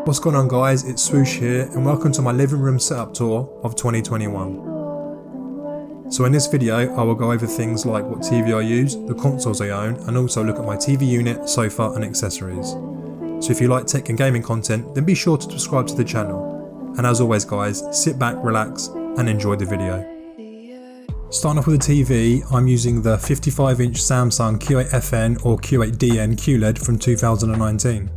What's going on guys, it's Swoosh here and welcome to my living room setup tour of 2021. So in this video I will go over things like what TV I use, the consoles I own, and also look at my TV unit, sofa and accessories. So if you like tech and gaming content then be sure to subscribe to the channel. And as always guys, sit back, relax and enjoy the video. Starting off with the TV, I'm using the 55-inch Samsung Q8FN or Q8DN QLED from 2019.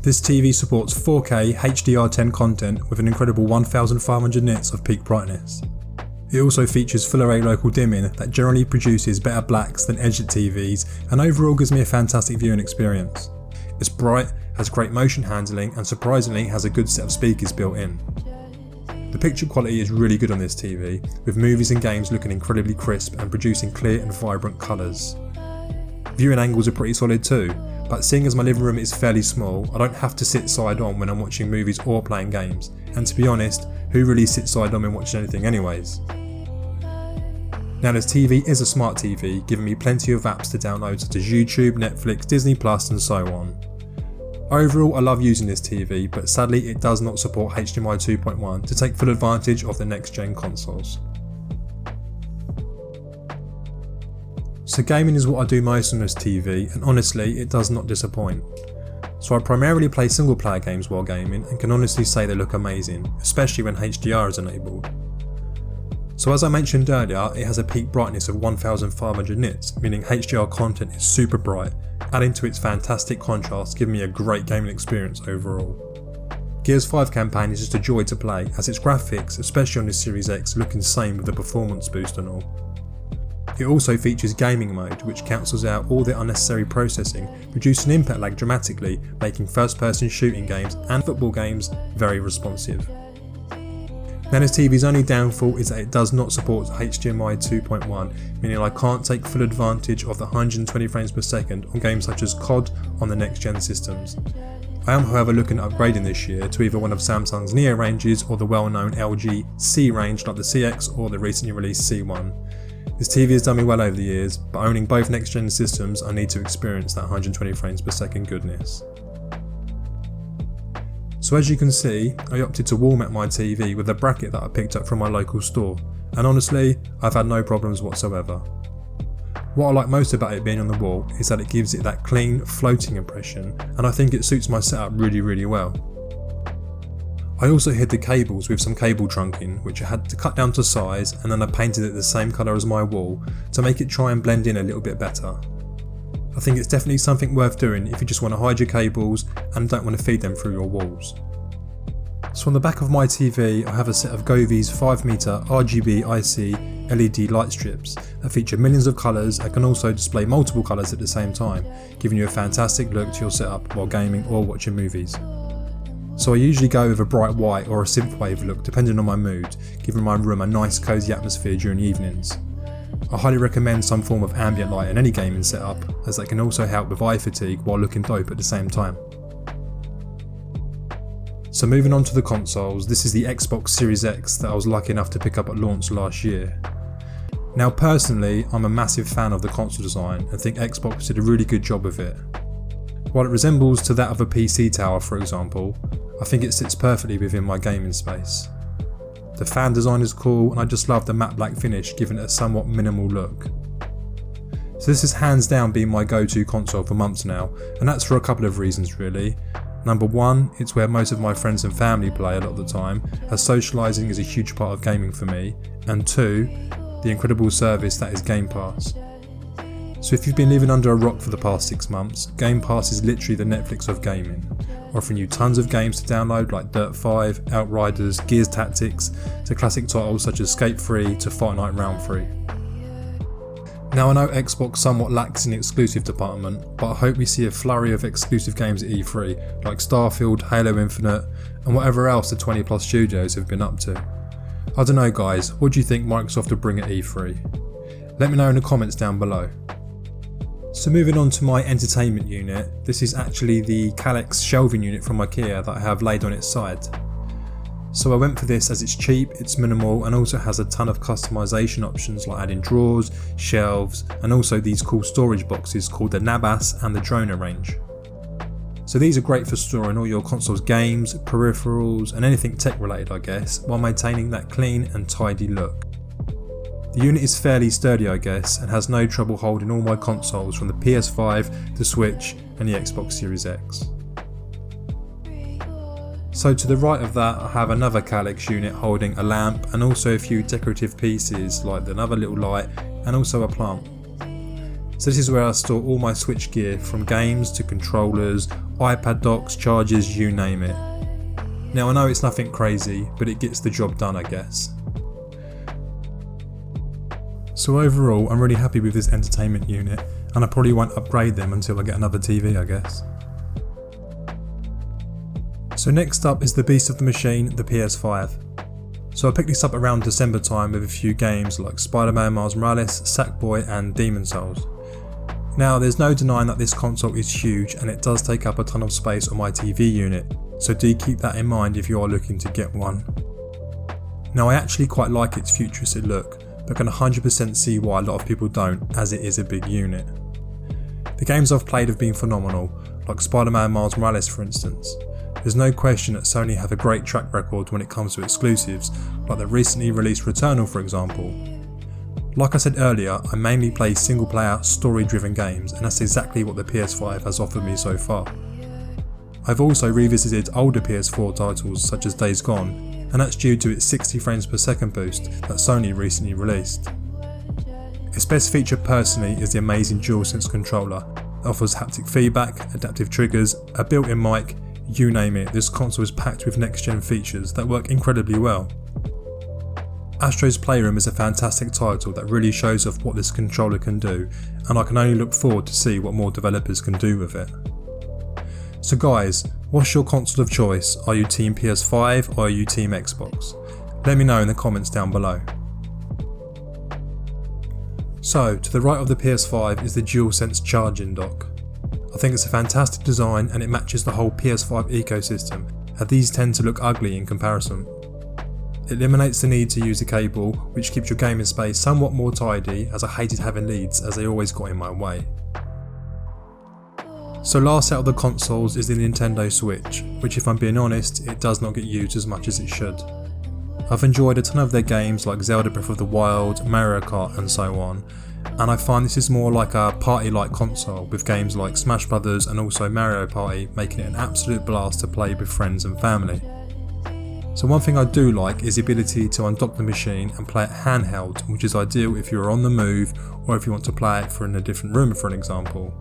This TV supports 4K HDR10 content with an incredible 1500 nits of peak brightness. It also features full array local dimming that generally produces better blacks than edge TVs and overall gives me a fantastic viewing experience. It's bright, has great motion handling and surprisingly has a good set of speakers built in. The picture quality is really good on this TV, with movies and games looking incredibly crisp and producing clear and vibrant colours. Viewing angles are pretty solid too, but seeing as my living room is fairly small, I don't have to sit side on when I'm watching movies or playing games, and to be honest, who really sits side on when watching anything anyways? Now this TV is a smart TV, giving me plenty of apps to download such as YouTube, Netflix, Disney Plus and so on. Overall I love using this TV, but sadly it does not support HDMI 2.1 to take full advantage of the next gen consoles. So gaming is what I do most on this TV and honestly it does not disappoint. So I primarily play single player games while gaming and can honestly say they look amazing, especially when HDR is enabled. So as I mentioned earlier, it has a peak brightness of 1500 nits, meaning HDR content is super bright, adding to its fantastic contrast, giving me a great gaming experience overall. Gears 5 campaign is just a joy to play as its graphics, especially on the Series X, look insane with the performance boost and all. It also features gaming mode, which cancels out all the unnecessary processing, reducing impact lag dramatically, making first-person shooting games and football games very responsive. Now this TV's only downfall is that it does not support HDMI 2.1, meaning I can't take full advantage of the 120 frames per second on games such as COD on the next gen systems. I am however looking at upgrading this year to either one of Samsung's Neo ranges or the well-known LG C range like the CX or the recently released C1. This TV has done me well over the years, but owning both next gen systems I need to experience that 120 frames per second goodness. So as you can see, I opted to wall mount my TV with a bracket that I picked up from my local store, and honestly, I've had no problems whatsoever. What I like most about it being on the wall is that it gives it that clean, floating impression, and I think it suits my setup really well. I also hid the cables with some cable trunking, which I had to cut down to size, and then I painted it the same colour as my wall to make it try and blend in a little bit better. I think it's definitely something worth doing if you just want to hide your cables and don't want to feed them through your walls. So on the back of my TV I have a set of Govi's 5m RGB IC LED light strips that feature millions of colours and can also display multiple colours at the same time, giving you a fantastic look to your setup while gaming or watching movies. So I usually go with a bright white or a synthwave look depending on my mood, giving my room a nice cosy atmosphere during evenings. I highly recommend some form of ambient light in any gaming setup, as that can also help with eye fatigue while looking dope at the same time. So moving on to the consoles, this is the Xbox Series X that I was lucky enough to pick up at launch last year. Now personally, I'm a massive fan of the console design and think Xbox did a really good job with it. While it resembles to that of a PC tower for example, I think it sits perfectly within my gaming space. The fan design is cool and I just love the matte black finish, giving it a somewhat minimal look. So this has hands down been my go-to console for months now, and that's for a couple of reasons really. Number one, it's where most of my friends and family play a lot of the time, as socialising is a huge part of gaming for me, and two, the incredible service that is Game Pass. So if you've been living under a rock for the past 6 months, Game Pass is literally the Netflix of gaming, offering you tons of games to download like Dirt 5, Outriders, Gears Tactics, to classic titles such as Skate 3 to Fortnite Round 3. Now I know Xbox somewhat lacks in the exclusive department, but I hope we see a flurry of exclusive games at E3 like Starfield, Halo Infinite and whatever else the 20 plus studios have been up to. I don't know guys, what do you think Microsoft will bring at E3? Let me know in the comments down below. So moving on to my entertainment unit, this is actually the Kallax shelving unit from IKEA that I have laid on its side. So I went for this as it's cheap, it's minimal and also has a ton of customization options like adding drawers, shelves and also these cool storage boxes called the Nabas and the Droner range. So these are great for storing all your console's games, peripherals and anything tech related I guess, while maintaining that clean and tidy look. The unit is fairly sturdy I guess and has no trouble holding all my consoles from the PS5, the Switch and the Xbox Series X. So to the right of that I have another Calyx unit holding a lamp and also a few decorative pieces like another little light and also a plant. So this is where I store all my Switch gear from games to controllers, iPad docks, chargers, you name it. Now I know it's nothing crazy but it gets the job done I guess. So overall I'm really happy with this entertainment unit and I probably won't upgrade them until I get another TV I guess. So next up is the beast of the machine, the PS5. So I picked this up around December time with a few games like Spider-Man Miles Morales, Sackboy and Demon's Souls. Now there's no denying that this console is huge and it does take up a ton of space on my TV unit, so do keep that in mind if you are looking to get one. Now I actually quite like its futuristic look, but can 100% see why a lot of people don't, as it is a big unit. The games I've played have been phenomenal, like Spider-Man Miles Morales for instance. There's no question that Sony have a great track record when it comes to exclusives, like the recently released Returnal for example. Like I said earlier, I mainly play single player story driven games and that's exactly what the PS5 has offered me so far. I've also revisited older PS4 titles such as Days Gone, and that's due to its 60 frames per second boost that Sony recently released. Its best feature personally is the amazing DualSense controller. It offers haptic feedback, adaptive triggers, a built-in mic, you name it, this console is packed with next gen features that work incredibly well. Astro's Playroom is a fantastic title that really shows off what this controller can do, and I can only look forward to see what more developers can do with it. So guys, what's your console of choice? Are you team PS5 or are you team Xbox? Let me know in the comments down below. So to the right of the PS5 is the DualSense charging dock. I think it's a fantastic design and it matches the whole PS5 ecosystem, as these tend to look ugly in comparison. It eliminates the need to use a cable, which keeps your gaming space somewhat more tidy, as I hated having leads as they always got in my way. So last out of the consoles is the Nintendo Switch, which if I'm being honest, it does not get used as much as it should. I've enjoyed a ton of their games like Zelda Breath of the Wild, Mario Kart and so on, and I find this is more like a party-like console with games like Smash Brothers and also Mario Party, making it an absolute blast to play with friends and family. So one thing I do like is the ability to undock the machine and play it handheld, which is ideal if you're on the move or if you want to play it in a different room for an example.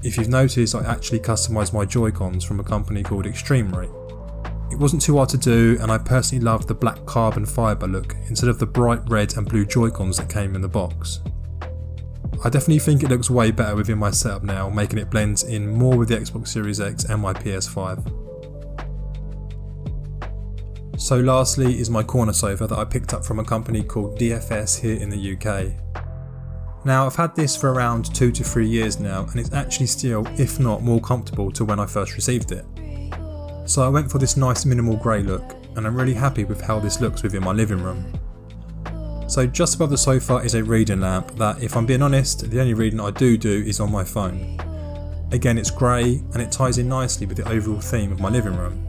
If you've noticed, I actually customised my Joy-Cons from a company called Extremery. It wasn't too hard to do and I personally loved the black carbon fibre look instead of the bright red and blue Joy-Cons that came in the box. I definitely think it looks way better within my setup now, making it blend in more with the Xbox Series X and my PS5. So lastly is my corner sofa that I picked up from a company called DFS here in the UK. Now I've had this for around 2 to 3 years now and it's actually still, if not more comfortable to when I first received it. So I went for this nice minimal grey look and I'm really happy with how this looks within my living room. So just above the sofa is a reading lamp that, if I'm being honest, the only reading I do is on my phone. Again, it's grey and it ties in nicely with the overall theme of my living room.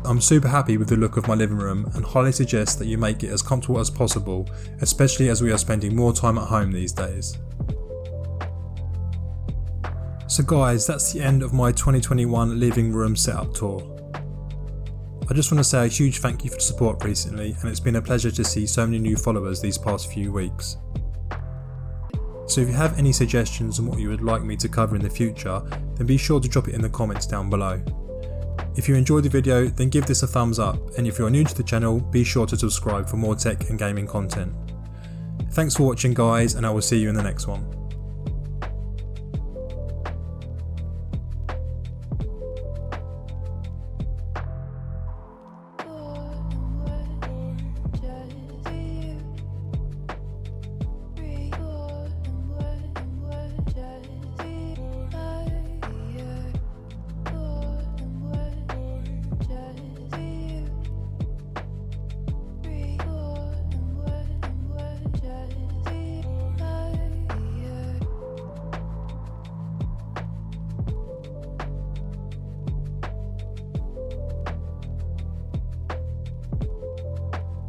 I'm super happy with the look of my living room and highly suggest that you make it as comfortable as possible, especially as we are spending more time at home these days. So guys, that's the end of my 2021 living room setup tour. I just want to say a huge thank you for the support recently, and it's been a pleasure to see so many new followers these past few weeks. So if you have any suggestions on what you would like me to cover in the future, then be sure to drop it in the comments down below. If you enjoyed the video, then give this a thumbs up, and if you're new to the channel, be sure to subscribe for more tech and gaming content. Thanks for watching guys, and I will see you in the next one.